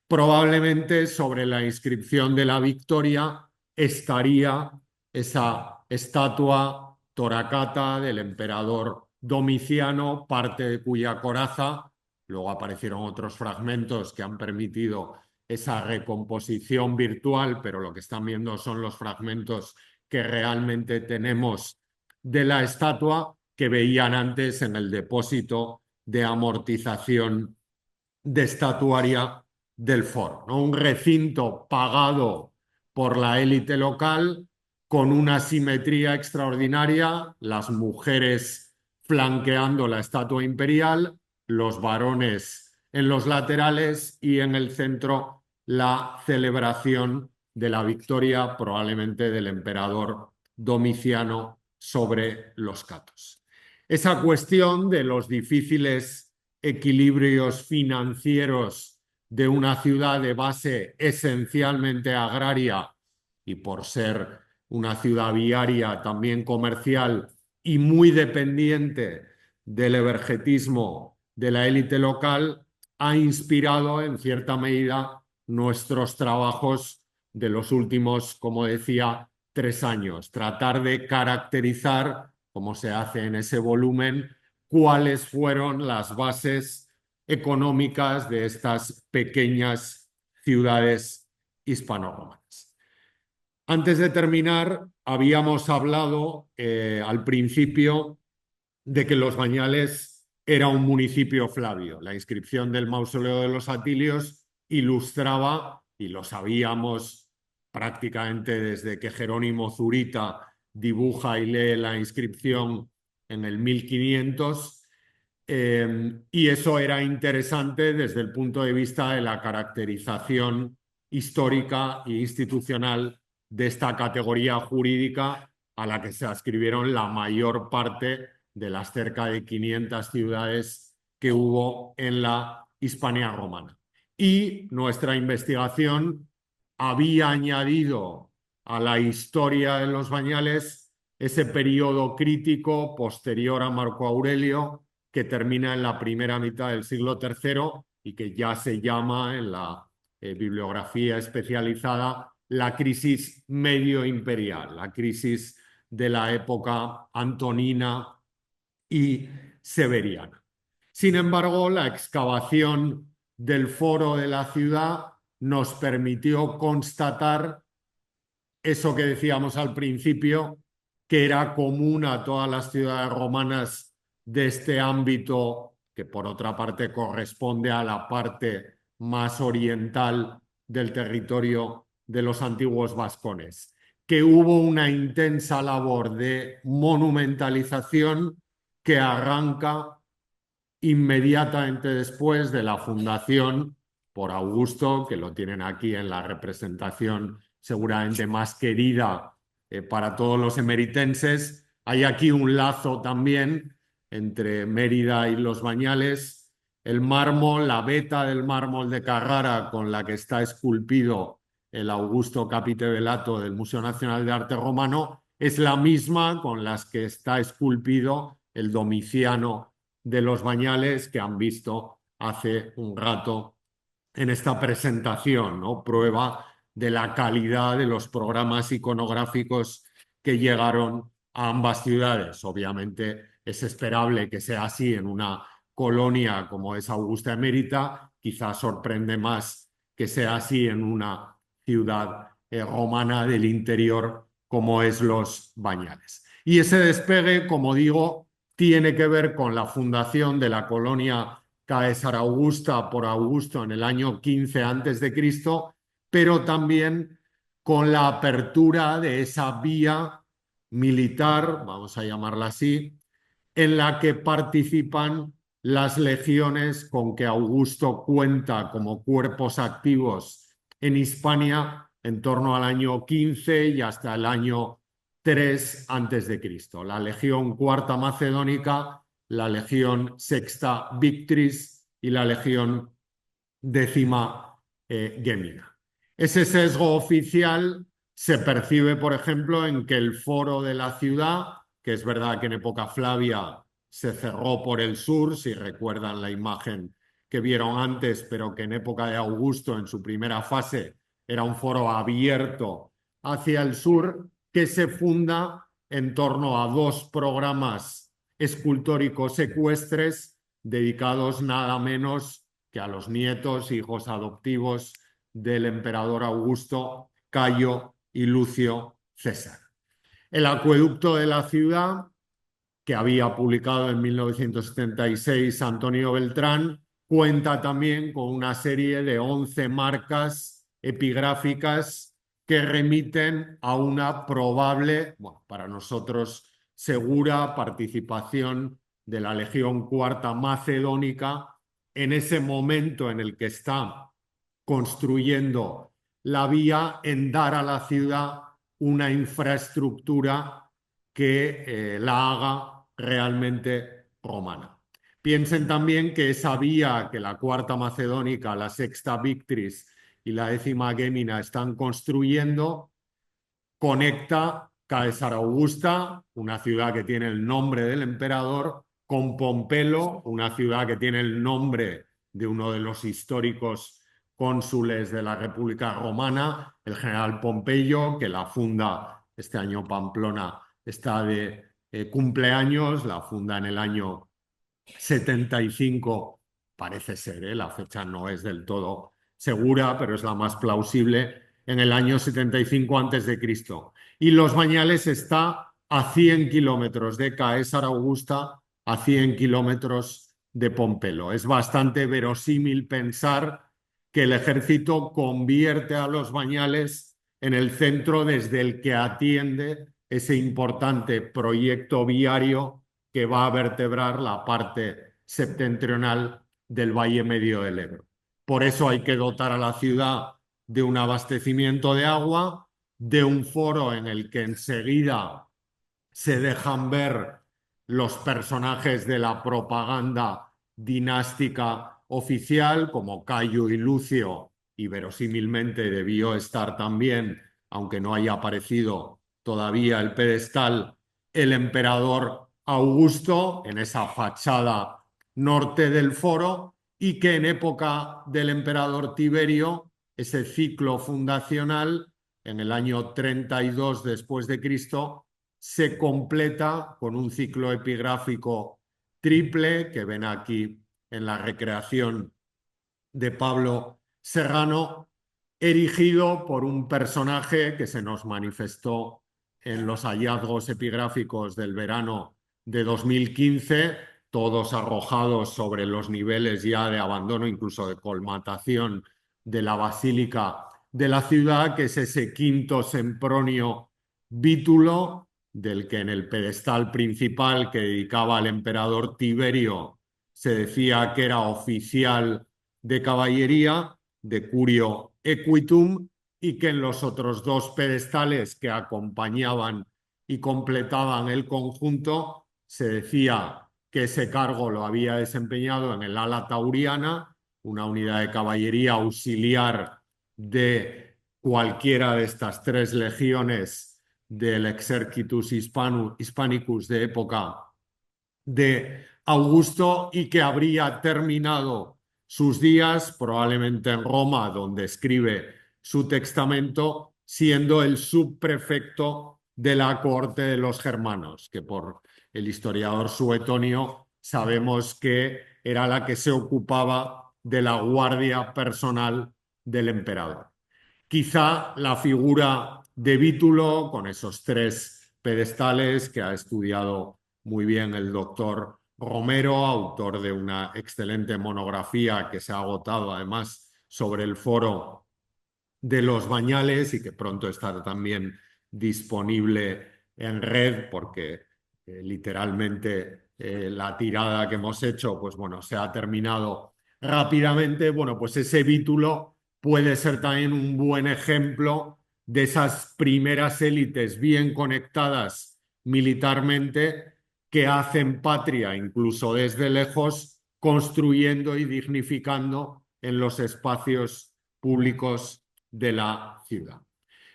Probablemente sobre la inscripción de la victoria estaría esa estatua toracata del emperador Domiciano, parte de cuya coraza, luego aparecieron otros fragmentos que han permitido esa recomposición virtual, pero lo que están viendo son los fragmentos que realmente tenemos de la estatua que veían antes en el depósito de amortización de estatuaria del foro, ¿no? Un recinto pagado por la élite local con una simetría extraordinaria, las mujeres flanqueando la estatua imperial, los varones en los laterales y en el centro la celebración de la victoria probablemente del emperador Domiciano sobre los catos. Esa cuestión de los difíciles equilibrios financieros de una ciudad de base esencialmente agraria y por ser una ciudad viaria también comercial y muy dependiente del evergetismo de la élite local, ha inspirado en cierta medida nuestros trabajos de los últimos, como decía, 3 años. Tratar de caracterizar, como se hace en ese volumen, cuáles fueron las bases económicas de estas pequeñas ciudades hispano-romanas. Antes de terminar, habíamos hablado al principio de que Los Bañales era un municipio flavio. La inscripción del mausoleo de los Atilios ilustraba, y lo sabíamos prácticamente desde que Jerónimo Zurita dibuja y lee la inscripción en el 1500, y eso era interesante desde el punto de vista de la caracterización histórica e institucional de esta categoría jurídica a la que se ascribieron la mayor parte de las cerca de 500 ciudades que hubo en la Hispania romana. Y nuestra investigación había añadido a la historia de los Bañales ese periodo crítico posterior a Marco Aurelio, que termina en la primera mitad del siglo III y que ya se llama en la bibliografía especializada la crisis medio imperial, la crisis de la época antonina y severiana. Sin embargo, la excavación del foro de la ciudad nos permitió constatar eso que decíamos al principio, que era común a todas las ciudades romanas de este ámbito, que por otra parte corresponde a la parte más oriental del territorio de los antiguos vascones, que hubo una intensa labor de monumentalización que arranca inmediatamente después de la fundación por Augusto, que lo tienen aquí en la representación seguramente más querida para todos los emeritenses. Hay aquí un lazo también entre Mérida y Los Bañales. El mármol, la veta del mármol de Carrara con la que está esculpido el Augusto Capitevelato del Museo Nacional de Arte Romano es la misma con las que está esculpido el Domiciano de Los Bañales que han visto hace un rato en esta presentación, ¿no? Prueba de la calidad de los programas iconográficos que llegaron a ambas ciudades. Obviamente es esperable que sea así en una colonia como es Augusta Emérita, quizás sorprende más que sea así en una ciudad romana del interior como es Los Bañales. Y ese despegue, como digo, tiene que ver con la fundación de la colonia Caesar Augusta por Augusto en el año 15 a.C., pero también con la apertura de esa vía militar, vamos a llamarla así, en la que participan las legiones con que Augusto cuenta como cuerpos activos en Hispania en torno al año 15 y hasta el año 3 a.C. La Legión Cuarta Macedónica, la Legión Sexta Victris y la Legión Décima Gémina. Ese sesgo oficial se percibe, por ejemplo, en que el foro de la ciudad, que es verdad que en época Flavia se cerró por el sur, si recuerdan la imagen que vieron antes, pero que en época de Augusto, en su primera fase, era un foro abierto hacia el sur, que se funda en torno a dos programas escultóricos ecuestres dedicados nada menos que a los nietos, hijos adoptivos del emperador Augusto, Cayo y Lucio César. El acueducto de la ciudad, que había publicado en 1976 Antonio Beltrán, cuenta también con una serie de 11 marcas epigráficas que remiten a una probable, bueno, para nosotros segura participación de la Legión Cuarta Macedónica en ese momento en el que está construyendo la vía, en dar a la ciudad una infraestructura que la haga realmente romana. Piensen también que esa vía que la Cuarta Macedónica, la Sexta Victris y la Décima Gémina están construyendo conecta Caesar Augusta, una ciudad que tiene el nombre del emperador, con Pompelo, una ciudad que tiene el nombre de uno de los históricos cónsules de la República Romana, el general Pompeyo, que la funda este año. Pamplona está de cumpleaños, la funda en el año 75, parece ser, la fecha no es del todo segura, pero es la más plausible, en el año 75 a.C. Y Los Bañales está a 100 kilómetros de Caesar Augusta, a 100 kilómetros de Pompelo. Es bastante verosímil pensar que el ejército convierte a Los Bañales en el centro desde el que atiende ese importante proyecto viario que va a vertebrar la parte septentrional del Valle Medio del Ebro. Por eso hay que dotar a la ciudad de un abastecimiento de agua, de un foro en el que enseguida se dejan ver los personajes de la propaganda dinástica oficial, como Cayo y Lucio, y verosímilmente debió estar también, aunque no haya aparecido todavía el pedestal, el emperador Augusto en esa fachada norte del Foro y que en época del emperador Tiberio, ese ciclo fundacional, en el año 32 después de Cristo, se completa con un ciclo epigráfico triple que ven aquí en la recreación de Pablo Serrano, erigido por un personaje que se nos manifestó en los hallazgos epigráficos del verano de 2015, todos arrojados sobre los niveles ya de abandono, incluso de colmatación de la basílica de la ciudad, que es ese quinto Sempronio Vítulo, del que en el pedestal principal que dedicaba al emperador Tiberio se decía que era oficial de caballería, de curio equitum, y que en los otros dos pedestales que acompañaban y completaban el conjunto se decía que ese cargo lo había desempeñado en el ala tauriana, una unidad de caballería auxiliar de cualquiera de estas tres legiones del Exercitus Hispanicus de época de Augusto, y que habría terminado sus días probablemente en Roma, donde escribe su testamento, siendo el subprefecto de la corte de los germanos, que por el historiador Suetonio sabemos que era la que se ocupaba de la guardia personal del emperador. Quizá la figura de Vítulo, con esos tres pedestales que ha estudiado muy bien el doctor Romero, autor de una excelente monografía que se ha agotado además sobre el foro de los Bañales y que pronto estará también disponible en red, porque literalmente la tirada que hemos hecho, pues bueno, se ha terminado rápidamente. Bueno, pues ese Vítulo puede ser también un buen ejemplo de esas primeras élites bien conectadas militarmente que hacen patria incluso desde lejos, construyendo y dignificando en los espacios públicos de la ciudad.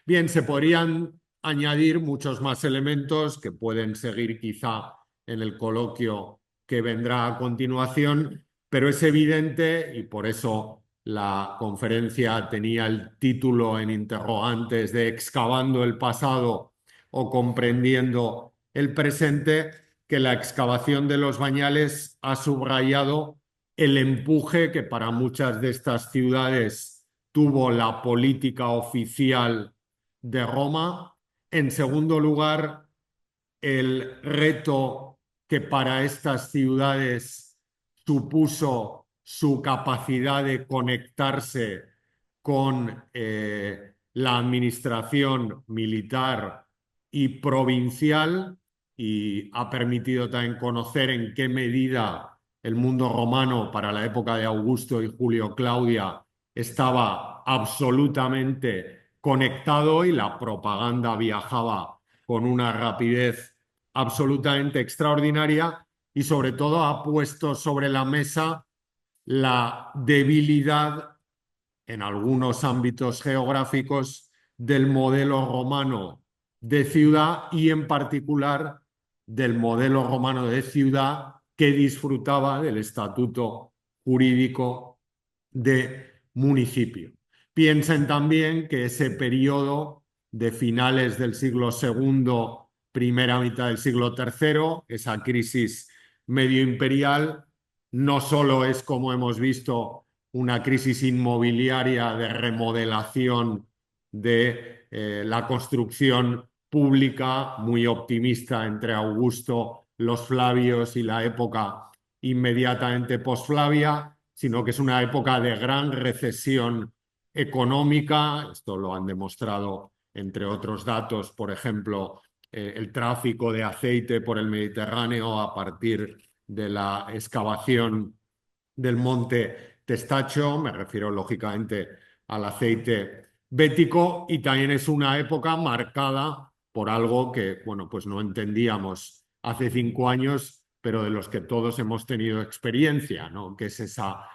Bien, se podrían añadir muchos más elementos que pueden seguir quizá en el coloquio que vendrá a continuación, pero es evidente, y por eso la conferencia tenía el título en interrogantes de Excavando el pasado o comprendiendo el presente, que la excavación de los Bañales ha subrayado el empuje que para muchas de estas ciudades tuvo la política oficial de Roma. En segundo lugar, el reto que para estas ciudades supuso su capacidad de conectarse con la administración militar y provincial, y ha permitido también conocer en qué medida el mundo romano para la época de Augusto y Julio Claudia estaba absolutamente conectado y la propaganda viajaba con una rapidez absolutamente extraordinaria, y sobre todo ha puesto sobre la mesa la debilidad en algunos ámbitos geográficos del modelo romano de ciudad, y en particular del modelo romano de ciudad que disfrutaba del estatuto jurídico de municipio. Piensen también que ese periodo de finales del siglo II, primera mitad del siglo III, esa crisis medio imperial, no solo es, como hemos visto, una crisis inmobiliaria de remodelación de la construcción pública muy optimista entre Augusto, los Flavios y la época inmediatamente post-Flavia, sino que es una época de gran recesión económica. Esto lo han demostrado, entre otros datos, por ejemplo, el tráfico de aceite por el Mediterráneo a partir de la excavación del monte Testacho. Me refiero lógicamente al aceite bético, y también es una época marcada por algo que, bueno, pues no entendíamos hace 5 años, pero de los que todos hemos tenido experiencia, ¿no? Que es esa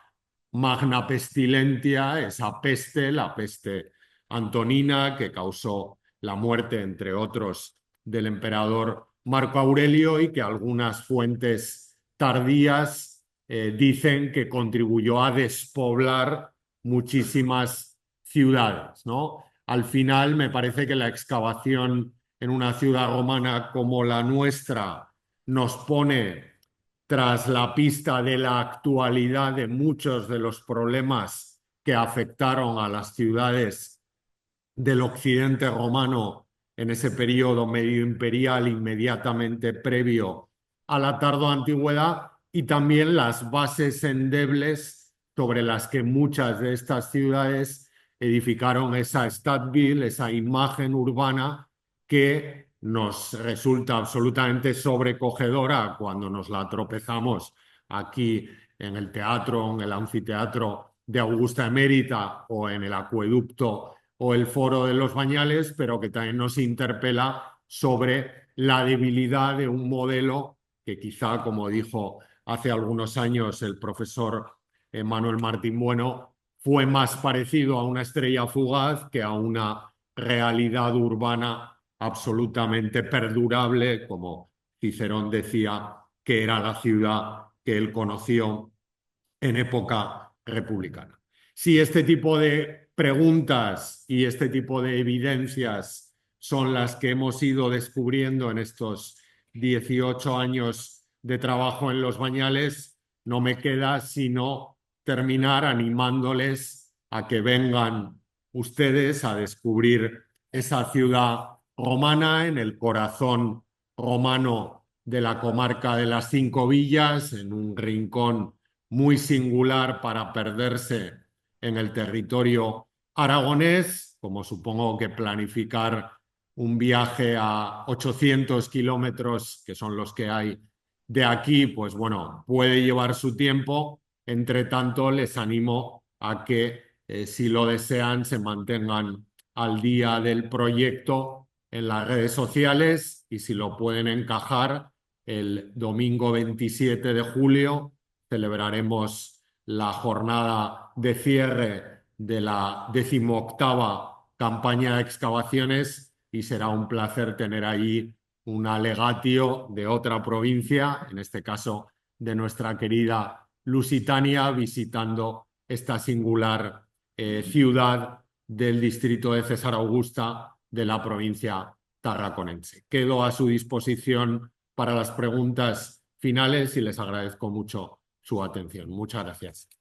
magna pestilentia, esa peste, la peste antonina, que causó la muerte, entre otros, del emperador Marco Aurelio, y que algunas fuentes tardías dicen que contribuyó a despoblar muchísimas ciudades, ¿no? Al final me parece que la excavación en una ciudad romana como la nuestra nos pone tras la pista de la actualidad de muchos de los problemas que afectaron a las ciudades del occidente romano en ese periodo medio imperial inmediatamente previo a la tardoantigüedad y también las bases endebles sobre las que muchas de estas ciudades edificaron esa Stadtbild, esa imagen urbana que nos resulta absolutamente sobrecogedora cuando nos la tropezamos aquí en el teatro, en el anfiteatro de Augusta Emérita o en el acueducto o el Foro de los Bañales, pero que también nos interpela sobre la debilidad de un modelo que quizá, como dijo hace algunos años el profesor Manuel Martín Bueno, fue más parecido a una estrella fugaz que a una realidad urbana absolutamente perdurable, como Cicerón decía que era la ciudad que él conoció en época republicana. Si este tipo de preguntas y este tipo de evidencias son las que hemos ido descubriendo en estos 18 años de trabajo en Los Bañales, no me queda sino terminar animándoles a que vengan ustedes a descubrir esa ciudad romana en el corazón romano de la comarca de las Cinco Villas, en un rincón muy singular para perderse en el territorio aragonés, como supongo que planificar un viaje a 800 kilómetros, que son los que hay de aquí, pues bueno, puede llevar su tiempo. Entre tanto, les animo a que, si lo desean, se mantengan al día del proyecto en las redes sociales y si lo pueden encajar, el domingo 27 de julio celebraremos la jornada de cierre de la 18ª campaña de excavaciones y será un placer tener allí un alegatio de otra provincia, en este caso de nuestra querida Lusitania, visitando esta singular ciudad del distrito de César Augusta de la provincia tarraconense. Quedo a su disposición para las preguntas finales y les agradezco mucho su atención. Muchas gracias.